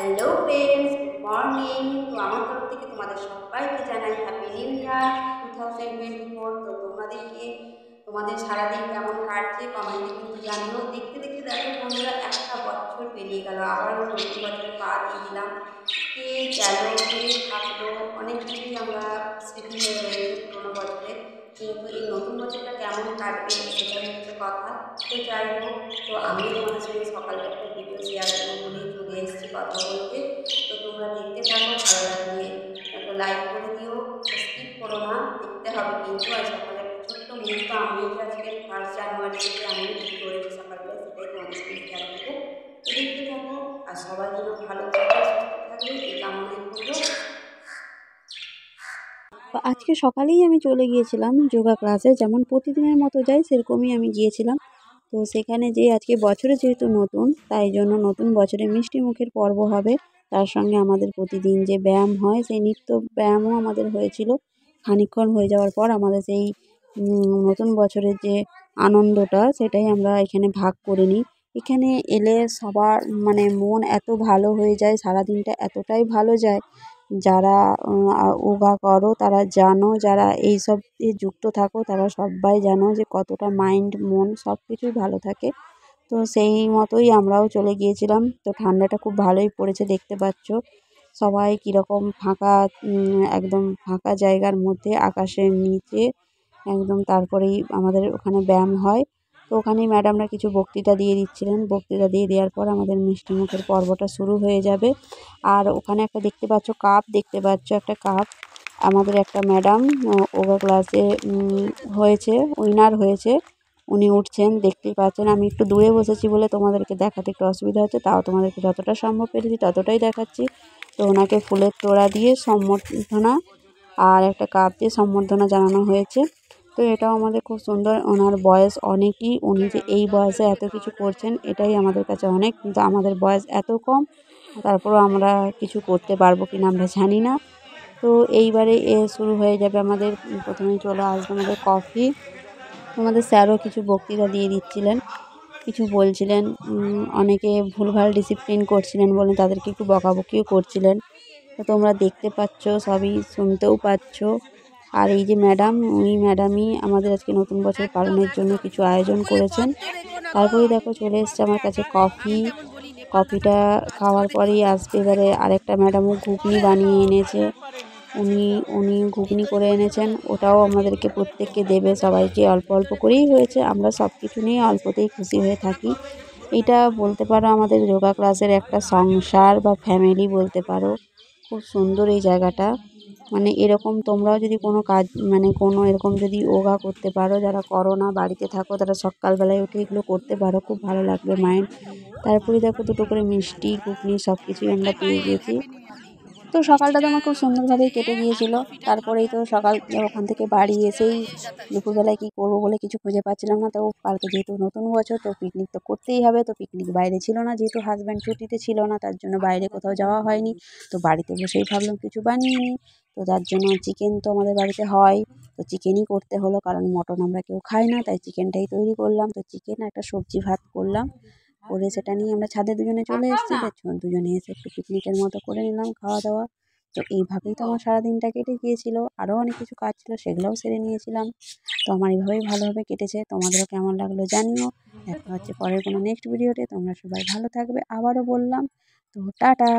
Hello friends, good morning. তো আমার তরফ থেকে তোমাদের সবাইকে জানাই হ্যাপি নিউ ইয়ার 2024। তো তোমাদের সারাদিন কেমন কাটছে কমেন্টে কিন্তু জানিও। দেখতে দেখতে দেখো বন্ধুরা, একটা বছর পেরিয়ে গেল, আবার নতুন বছরে পা দিয়ে দিলাম। কে গেল, কে থাকলো, অনেক কিছুই আমরা স্মৃতি হয়ে রয়েছে পুরোনো বছরে। কিন্তু এই নতুন বছরটা কেমন কাটবে সেটাই হচ্ছে কথা। তো যাই হোক, তো আমি তোমাদের সঙ্গে সকালে একটা ভিডিও শেয়ার করবো বলেই চলে এসেছি কথা বলতে। তো তোমরা দেখতে থাকো, ভালো লাগলে একটা লাইক করে দিও, স্কিপ করো না, দেখতে হবে কিন্তু। আর সকালে একটা ছোট্ট মুহূর্ত, আমিও যে আজকে 1 জানুয়ারি থেকে আমিও কি করেছি সকালবেলা সেটাই তোমাদের সঙ্গে শেয়ার করবো। তো দেখতে থাকো, আর সবাই যেন ভালো থাকে, সুস্থ থাকে এই কামনাই করবো। তো আজকে সকালেই আমি চলে গিয়েছিলাম যোগা ক্লাসে, যেমন প্রতিদিনের মতো যাই সেরকমই আমি গিয়েছিলাম। তো সেখানে যে আজকে বছরে যেহেতু নতুন, তাই জন্য নতুন বছরে মিষ্টি মুখের পর্ব হবে। তার সঙ্গে আমাদের প্রতিদিন যে ব্যায়াম হয় সেই নিত্য ব্যায়ামও আমাদের হয়েছিল। খানিকক্ষণ হয়ে যাওয়ার পর আমাদের সেই নতুন বছরের যে আনন্দটা সেটাই আমরা এখানে ভাগ করে নিই। এখানে এলে সবার মন এত ভালো হয়ে যায়, সারাদিনটা এতটাই ভালো যায়। যারা যোগা করো তারা জানো, যারা এইসব যুক্ত থাকো তারা সবাই জানো যে কতটা মাইন্ড মন সব কিছুই ভালো থাকে। তো সেই মতোই আমরাও চলে গিয়েছিলাম। তো ঠান্ডাটা খুব ভালোই পড়েছে, দেখতে পাচ্ছ সবাই কীরকম ফাঁকা, একদম ফাঁকা জায়গার মধ্যে আকাশের নিচে একদম। তারপরেই আমাদের ওখানে ব্যায়াম হয়। তো ওখানেই ম্যাডামরা কিছু বক্তৃতা দিয়ে দিচ্ছিলেন। বক্তৃতা দিয়ে দেওয়ার পর আমাদের মিষ্টি মুখের পর্বটা শুরু হয়ে যাবে। আর ওখানে একটা দেখতে পাচ্ছ কাপ, দেখতে পাচ্ছ একটা কাপ। আমাদের একটা ম্যাডাম যোগা ক্লাসে হয়েছে, উইনার হয়েছে। উনি উঠছেন, দেখতেই পাচ্ছেন। আমি একটু দূরে বসেছি বলে তোমাদেরকে দেখাতে একটু অসুবিধা হচ্ছে, তাও তোমাদেরকে যতটা সম্ভব পেরেছি ততটাই দেখাচ্ছি। তো ওনাকে ফুলের তোড়া দিয়ে সম্বর্ধনা আর একটা কাপ দিয়ে সম্বর্ধনা জানানো হয়েছে। তো এটাও আমাদের খুব সুন্দর। ওনার বয়স অনেকই, উনি যে এই বয়সে এত কিছু করছেন এটাই আমাদের কাছে অনেক, কিন্তু আমাদের বয়স এত কম, তারপরেও আমরা কিছু করতে পারবো কিনা আমরা জানি না। তো এইবারে শুরু হয়ে যাবে আমাদের, প্রথমেই চলে আসবে আমাদের কফি। আমাদের স্যারও কিছু বক্তৃতা দিয়ে দিচ্ছিলেন, কিছু বলছিলেন। অনেকে ভুলভাল ডিসিপ্লিন করছিলেন বলে তাদেরকে একটু বকাবকিও করছিলেন। তো তোমরা দেখতে পাচ্ছ, সবই শুনতেও পাচ্ছ। আর এই যে ম্যাডাম, উনি ম্যাডামই আমাদের আজকে নতুন বছর পালনের জন্য কিছু আয়োজন করেছেন। তারপরেই দেখো চলে এসছে আমার কাছে কফি। কফিটা খাওয়ার পরেই আসবে এবারে আরেকটা ম্যাডামও ঘুগনি বানিয়ে এনেছে। উনি উনি ঘুগনি করে এনেছেন, ওটাও আমাদেরকে প্রত্যেককে দেবে, সবাইকে অল্প অল্প করেই হয়েছে। আমরা সব কিছু নিয়ে অল্পতেই খুশি হয়ে থাকি। এটা বলতে পারো আমাদের যোগা ক্লাসের একটা সংসার বা ফ্যামিলি বলতে পারো। খুব সুন্দর এই জায়গাটা। এরকম তোমরাও যদি কোনো কাজ, কোনো এরকম যদি যোগা করতে পারো, যারা করো না বাড়িতে থাকো, তারা সকালবেলায় উঠে এগুলো করতে পারো, খুব ভালো লাগবে মাইন্ড। তারপরে দেখো দুটো করে মিষ্টি ঘুগনি সব কিছুই আমরা পেয়ে গেছি। তো সকালটা তো আমার খুব সুন্দরভাবেই কেটে গিয়েছিল। তারপরেই তো সকাল ওখান থেকে বাড়ি এসেই দুপুরবেলায় কী করবো বলে কিছু খুঁজে পাচ্ছিলাম না। তো কালকে যেহেতু নতুন বছর, তো পিকনিক তো করতেই হবে। তো পিকনিক বাইরে ছিল না, যেহেতু হাজব্যান্ড ছুটিতে ছিল না, তার জন্য বাইরে কোথাও যাওয়া হয়নি। তো বাড়িতে বসেই ভাবলাম কিছু বানিয়ে নিই। তো তার জন্য চিকেন তো আমাদের বাড়িতে হয়, তো চিকেনই করতে হলো, কারণ মটন আমরা কেউ খাই না, তাই চিকেনটাই তৈরি করলাম। তো চিকেন একটা সবজি ভাত করলাম, করে সেটা নিয়ে আমরা ছাদে দুজনে চলে এসেছি। দুজনে এসে একটু পিকনিকের মতো করে নিলাম খাওয়া দাওয়া। তো এইভাবেই তো আমার সারাদিনটা কেটে গিয়েছিল। আরও অনেক কিছু কাজ ছিল, সেগুলোও সেরে নিয়েছিলাম। তো আমার এইভাবেই ভালোভাবে কেটেছে। তোমাদেরও কেমন লাগলো জানিও। দেখা হচ্ছে পরের কোনো নেক্সট ভিডিওতে। তোমরা সবাই ভালো থাকবে, আবারও বললাম। তো টাটা।